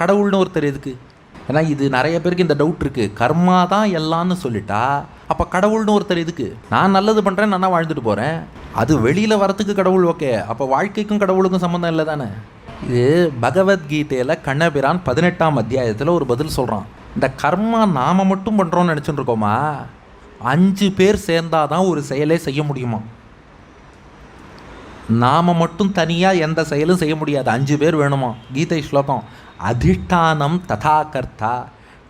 கடவுள்னு ஒருத்தர் எதுக்கு? ஏன்னா இது நிறைய பேருக்கு இந்த டவுட் இருக்குது. கர்மா தான் எல்லாம்னு சொல்லிட்டா அப்போ கடவுள்னு ஒருத்தர் எதுக்கு? நான் நல்லது பண்ணுறேன், நான் வாழ்ந்துட்டு போகிறேன். அது வெளியில் வரத்துக்கு கடவுள் ஓகே, அப்போ வாழ்க்கைக்கும் கடவுளுக்கும் சம்மந்தம் இல்லை தானே? இது பகவத்கீதையில் கண்ணபிரான் 18ஆம் அத்தியாயத்தில் ஒரு பதில் சொல்கிறான். இந்த கர்மா நாம் மட்டும் பண்ணுறோன்னு நினச்சிட்டு இருக்கோமா? 5 பேர் சேர்ந்தாதான் ஒரு செயலே செய்ய முடியுமா? நாம் மட்டும் தனியாக எந்த செயலும் செய்ய முடியாது, 5 பேர் வேணுமா? கீதை ஸ்லோகம். அதிஷ்டானம் ததா கர்த்தா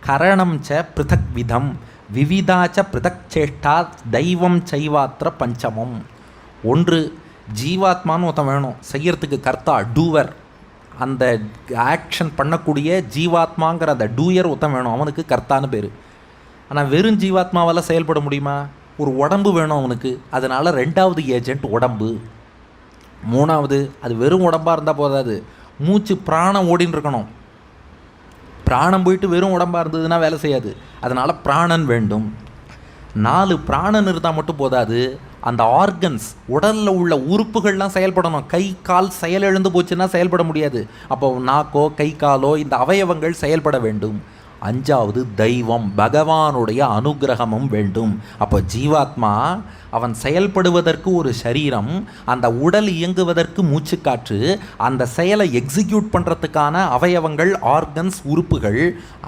கரணம் ச பிருதக் விதம் விவிதாச்ச பிருதக் சேஷ்டா தெய்வம் சைவாத்திர பஞ்சமம். ஒன்று ஜீவாத்மான்னு ஒருத்தன் வேணும் செய்யறதுக்கு, கர்த்தா டூவர், அந்த ஆக்ஷன் பண்ணக்கூடிய ஜீவாத்மாங்கிற அந்த டூயர் ஒருத்தன் வேணும், அவனுக்கு கர்த்தான்னு பேர். ஆனால் வெறும் ஜீவாத்மாவால் செயல்பட முடியுமா? ஒரு உடம்பு வேணும் அவனுக்கு, அதனால் 2வது ஏஜென்ட் உடம்பு. 3வது அது வெறும் உடம்பாக இருந்தால் போதாது, மூச்சு பிராணம் ஓடின்னு இருக்கணும். பிராணம் போயிட்டு வெறும் உடம்பாக இருந்ததுன்னா வேலை செய்யாது, அதனால் பிராணன் வேண்டும். 4 பிராணன் இருந்தால் மட்டும் போதாது, அந்த ஆர்கன்ஸ் உடலில் உள்ள உறுப்புகள்லாம் செயல்படணும். கை கால் செயல் எழுந்து போச்சுன்னா செயல்பட முடியாது. அப்போ நாக்கோ கை காலோ இந்த அவயவங்கள் செயல்பட வேண்டும். 5வது தெய்வம், பகவானுடைய அனுகிரகமும் வேண்டும். அப்போ ஜீவாத்மா அவன் செயல்படுவதற்கு ஒரு சரீரம், அந்த உடல் இயங்குவதற்கு மூச்சுக்காற்று, அந்த செயலை எக்ஸிக்யூட் பண்ணுறதுக்கான அவயவங்கள், ஆர்கன்ஸ், உறுப்புகள்,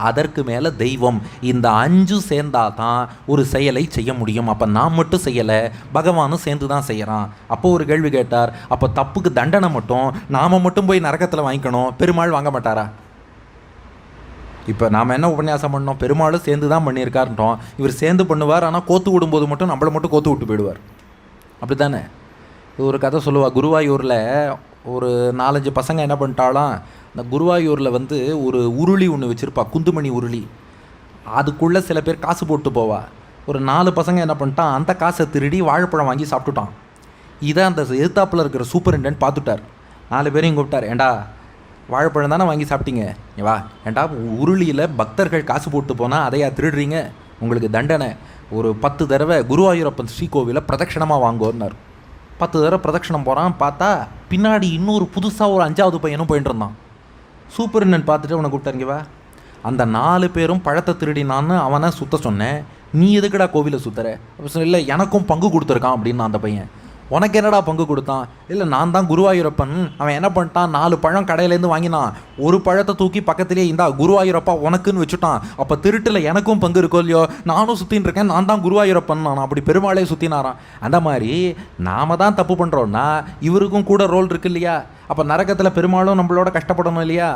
அதற்கு மேலே தெய்வம். இந்த 5 சேர்ந்தால் தான் ஒரு செயலை செய்ய முடியும். அப்போ நான் மட்டும் செய்யலை, பகவானும் சேர்ந்து தான் செய்கிறான். அப்போது ஒரு கேள்வி கேட்டார், அப்போ தப்புக்கு தண்டனை மட்டும் நாம் மட்டும் போய் நரகத்தில் வாங்கிக்கணும், பெருமாள் வாங்க மாட்டாரா? இப்போ நாம் என்ன உபன்யாசம் பண்ணோம்? பெருமாளும் சேர்ந்து தான் பண்ணியிருக்காருன்றோம். இவர் சேர்ந்து பண்ணுவார், ஆனால் கோத்து விடும்போது மட்டும் நம்மளை மட்டும் கோத்து விட்டு போயிடுவார். அப்படி தானே? ஒரு கதை சொல்லுவாள். குருவாயூரில் ஒரு 4-5 பசங்க என்ன பண்ணிட்டாலாம், இந்த குருவாயூரில் ஒரு உருளி ஒன்று வச்சுருப்பா, குந்துமணி உருளி. அதுக்குள்ளே சில பேர் காசு போட்டு போவா. ஒரு 4 பசங்க என்ன பண்ணிட்டான், அந்த காசை திருடி வாழைப்பழம் வாங்கி சாப்பிட்டுட்டான். இதை அந்த எதிர்த்தாப்பில் இருக்கிற சூப்பரிண்டென்ட் பார்த்துட்டார். 4 பேரையும் கூப்பிட்டார். ஏண்டா வாழைப்பழம் தானே வாங்கி சாப்பிட்டீங்க, வா ஏண்டா உருளியில் பக்தர்கள் காசு போட்டு போனால் அதையா திருடுறீங்க? உங்களுக்கு தண்டனை, ஒரு 10 தடவை குருவாயூரப்பன் ஸ்ரீகோவிலை பிரதட்சணமாக வாங்குவோன்னார். 10 தடவை பிரதட்சணம் போகிறான். பார்த்தா பின்னாடி இன்னொரு புதுசாக ஒரு 5வது பையனும் போயிட்டு இருந்தான். சூப்பரிண்டென்ட் பார்த்துட்டு அவனை கூப்பிட்டாருங்க, வா அந்த 4 பேரும் பழத்தை திருடினான்னு அவனை சுத்த சொன்னேன், நீ எதுக்குடா கோவிலை சுற்றுற? அப்போ இல்லை எனக்கும் பங்கு கொடுத்துருக்கான் அப்படின்னா அந்த பையன். உனக்கு என்னடா பங்கு கொடுத்தான்? இல்லை நான் தான் குருவாயூரப்பன். அவன் என்ன பண்ணிட்டான், 4 பழம் கடையிலேருந்து வாங்கினான், ஒரு பழத்தை தூக்கி பக்கத்துலேயே இந்தா குருவாயூரப்பா உனக்குன்னு வச்சுட்டான். அப்போ திருட்டில் எனக்கும் பங்கு இருக்கோ இல்லையோ, நானும் சுற்றின்னு இருக்கேன், நான் தான் குருவாயூரப்பன். நான் அப்படி பெருமாளே சுற்றினாரான். அந்த மாதிரி நாம தான் தப்பு பண்ணுறோன்னா இவருக்கும் கூட ரோல் இருக்கு இல்லையா? அப்போ நரகத்தில் பெருமாளும் நம்மளோட கஷ்டப்படணும் இல்லையா?